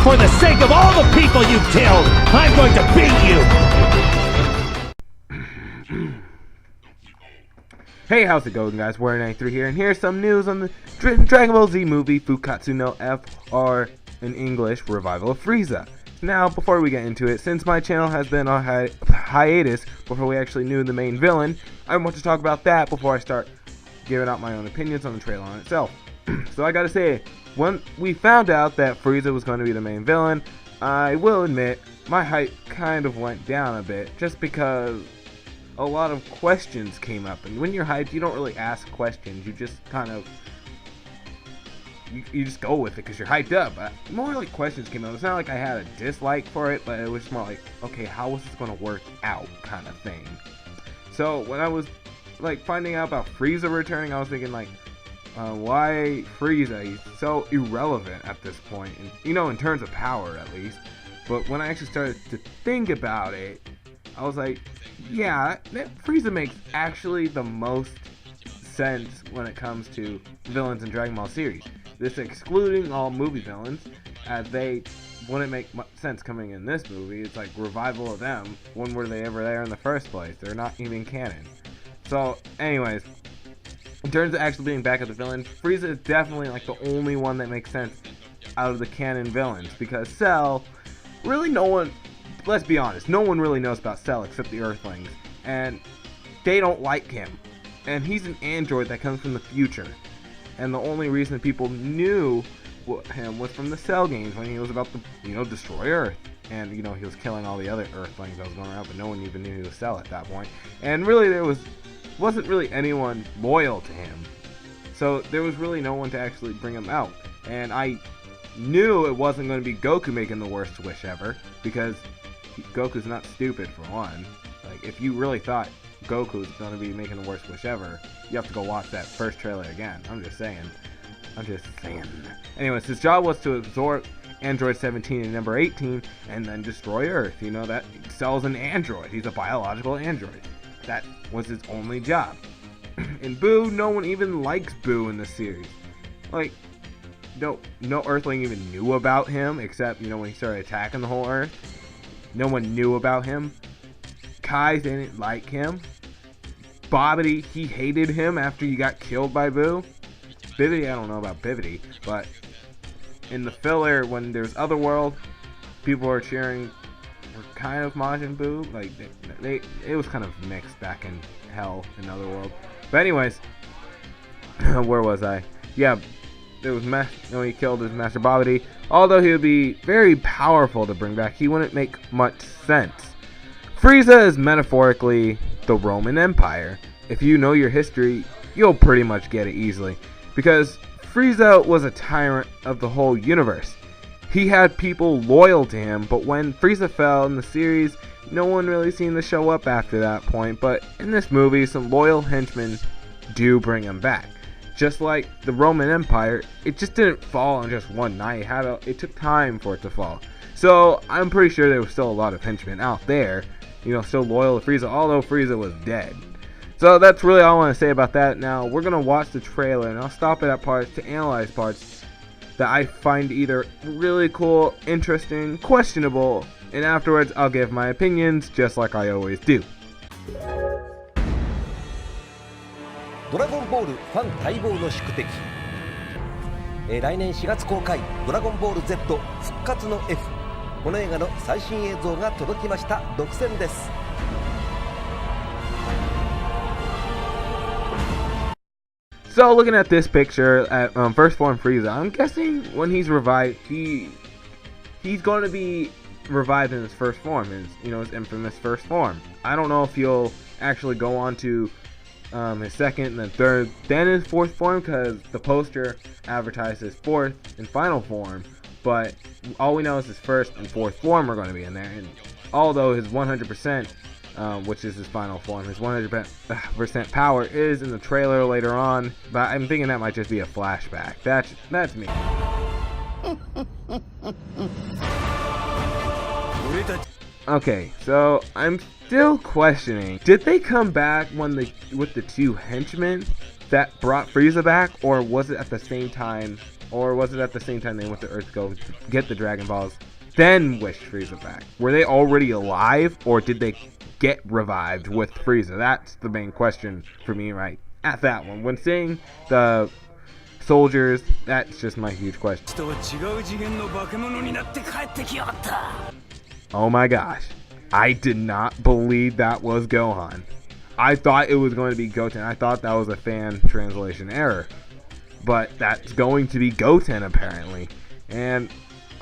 For the sake of all the people you've killed, I'm going to beat you! Hey, how's it going, guys? Warrior93 here, and here's some news on the Dragon Ball Z movie Fukkatsu no F, or in English, Revival of Frieza. Now, before we get into it, since my channel has been on hiatus before we actually knew the main villain, I want to talk about that before I start giving out my own opinions on the trailer on itself. So I gotta say, when we found out that Frieza was going to be the main villain, I will admit, my hype kind of went down a bit, just because a lot of questions came up, and when you're hyped, you don't really ask questions, you just kind of, you just go with it because you're hyped up. More like questions came up. It's not like I had a dislike for it, but it was more like, okay, how is this going to work out kind of thing. So when I was like finding out about Frieza returning, I was thinking like, why Frieza? He's so irrelevant at this point, and, you know, in terms of power at least. But when I actually started to think about it, I was like, yeah, Frieza makes actually the most sense when it comes to villains in Dragon Ball series. This excluding all movie villains, as they wouldn't make much sense coming in this movie. It's like revival of them. When were they ever there in the first place? They're not even canon. So, anyways, in terms of actually being back as the villain, Frieza is definitely like the only one that makes sense out of the canon villains, because Cell, really no one, let's be honest, no one really knows about Cell except the Earthlings, and they don't like him. And he's an android that comes from the future, and the only reason people knew him was from the Cell games when he was about to, you know, destroy Earth. And, you know, he was killing all the other Earthlings that was going around, but no one even knew he was Cell at that point. And really, there wasn't really anyone loyal to him, so there was really no one to actually bring him out. And I knew it wasn't going to be Goku making the worst wish ever, because Goku's not stupid, for one. Like, if you really thought Goku's going to be making the worst wish ever, you have to go watch that first trailer again. I'm just saying. Anyways, his job was to absorb Android 17 and number 18 and then destroy Earth. You know, that Cell's an android. He's a biological android. That was his only job. And Boo, no one even likes Boo in the series. Like, no Earthling even knew about him, except, you know, when he started attacking the whole Earth. No one knew about him. Kai didn't like him. Bobbity, he hated him after he got killed by Boo. Bibbidi, I don't know about Bibbidi, but in the filler, when there's Otherworld, people are cheering for kind of Majin Buu. Like, it was kind of mixed back in Hell in Otherworld. But anyways, where was I? Yeah, there was when he killed his Master Bobbity. Although he would be very powerful to bring back, he wouldn't make much sense. Frieza is metaphorically the Roman Empire. If you know your history, you'll pretty much get it easily, because Frieza was a tyrant of the whole universe. He had people loyal to him, but when Frieza fell in the series, no one really seemed to show up after that point. But in this movie, some loyal henchmen do bring him back. Just like the Roman Empire, it just didn't fall on just one night. It took time for it to fall. So I'm pretty sure there was still a lot of henchmen out there, you know, still loyal to Frieza, although Frieza was dead. So that's really all I want to say about that. Now we're going to watch the trailer, and I'll stop it at parts to analyze parts that I find either really cool, interesting, questionable, and afterwards I'll give my opinions just like I always do. ドラゴンボールファン待望の宿敵、来年4月公開ドラゴンボール Z 復活の F、 この映画の最新映像が届きました。独占です。 So looking at this picture at first form Frieza, I'm guessing when he's revived, he's going to be revived in his first form, his infamous first form. I don't know if he'll actually go on to his second and then third, then his fourth form, because the poster advertised his fourth and final form. But all we know is his first and fourth form are going to be in there. And although his 100%, which is his final form, his 100% power is in the trailer later on, but I'm thinking that might just be a flashback. That's me. Okay, so I'm still questioning. Did they come back with the two henchmen that brought Frieza back, or was it at the same time? Or was it at the same time they went to Earth to go get the Dragon Balls, then wish Frieza back? Were they already alive, or did they get revived with Frieza? That's the main question for me right at that one. When seeing the soldiers, that's just my huge question. Oh my gosh, I did not believe that was Gohan. I thought it was going to be Goten. I thought that was a fan translation error, but that's going to be Goten apparently. And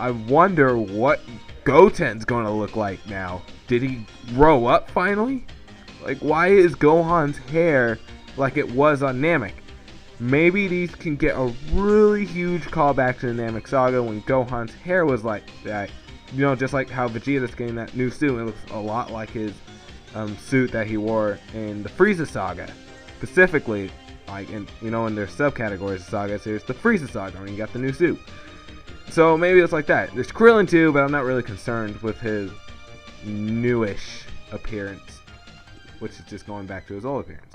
I wonder what Goten's going to look like now. Did he grow up finally? Like, why is Gohan's hair like it was on Namek? Maybe these can get a really huge callback to the Namek Saga when Gohan's hair was like that. You know, just like how Vegeta's getting that new suit. It looks a lot like his suit that he wore in the Frieza Saga. Specifically, like in their subcategories of sagas, here's the Frieza Saga when he got the new suit. So maybe it's like that. There's Krillin too, but I'm not really concerned with his newish appearance, which is just going back to his old appearance.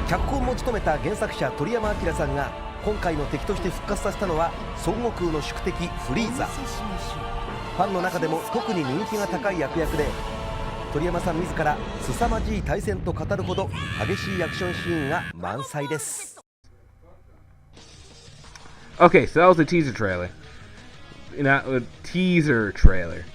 脚本も務めた原作者鳥山明さんが今回の敵として復活させたのは孫悟空の宿敵フリーザ。ファンの中でも特に人気が高い役で、鳥山さん自ら凄まじい対戦と語るほど激しいアクションシーンが満載です。Okay, so that was a teaser trailer. Not a teaser trailer,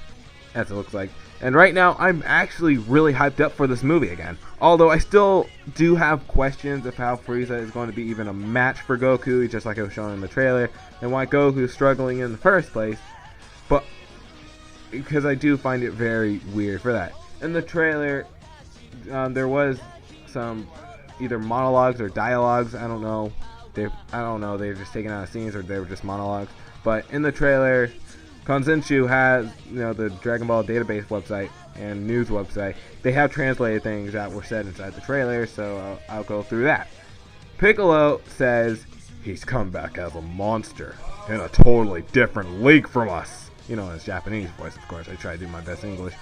as it looks like. And right now, I'm actually really hyped up for this movie again. Although I still do have questions of how Frieza is going to be even a match for Goku, just like I was showing in the trailer, and why Goku is struggling in the first place. But because I do find it very weird for that. In the trailer, there was some either monologues or dialogues. I don't know. They're just taken out of scenes, or they were just monologues. But in the trailer, Konzenshu has, the Dragon Ball database website and news website. They have translated things that were said inside the trailer, so I'll go through that. Piccolo says he's come back as a monster in a totally different league from us. In his Japanese voice, of course. I try to do my best English.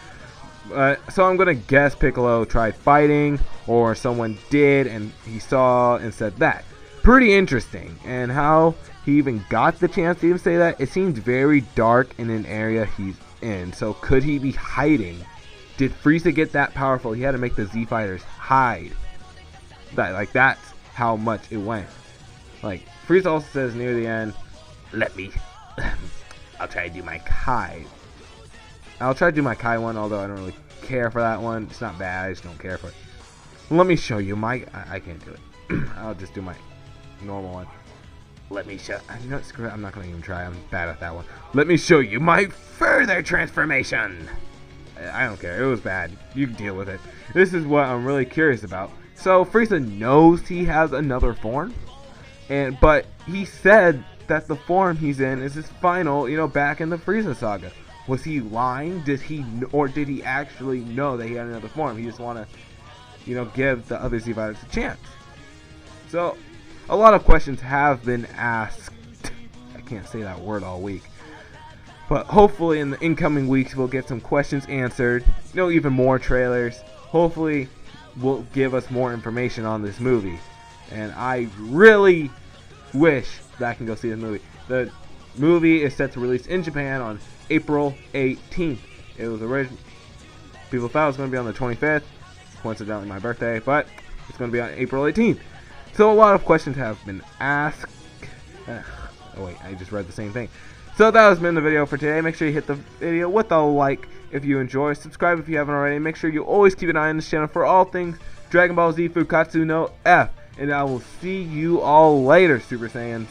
So I'm going to guess Piccolo tried fighting, or someone did and he saw and said that. Pretty interesting. And how he even got the chance to even say that, it seems very dark in an area he's in. So could he be hiding? Did Frieza get that powerful? He had to make the Z Fighters hide. That's how much it went. Frieza also says near the end, I'll try to do my Kai. I'll try to do my Kai one, although I don't really care for that one. It's not bad, I just don't care for it. Let me show you my... I can't do it. I'll just do my normal one. Let me show... screw it, I'm not going to even try. I'm bad at that one. Let me show you my further transformation. I don't care. It was bad. You can deal with it. This is what I'm really curious about. So, Frieza knows he has another form. But he said that the form he's in is his final, back in the Frieza Saga. Was he lying? Did he actually know that he had another form? He just want to, give the other Z Fighters a chance. So, a lot of questions have been asked. I can't say that word all week. But hopefully in the incoming weeks we'll get some questions answered. Even more trailers. Hopefully will give us more information on this movie. And I really wish that I can go see the movie. The movie is set to release in Japan on April 18th. It was originally... People thought it was going to be on the 25th. Coincidentally my birthday. But it's going to be on April 18th. So a lot of questions have been asked. Oh wait, I just read the same thing. So that has been the video for today. Make sure you hit the video with a like if you enjoy. Subscribe if you haven't already. Make sure you always keep an eye on this channel for all things Dragon Ball Z Fukkatsu no F. And I will see you all later, Super Saiyans.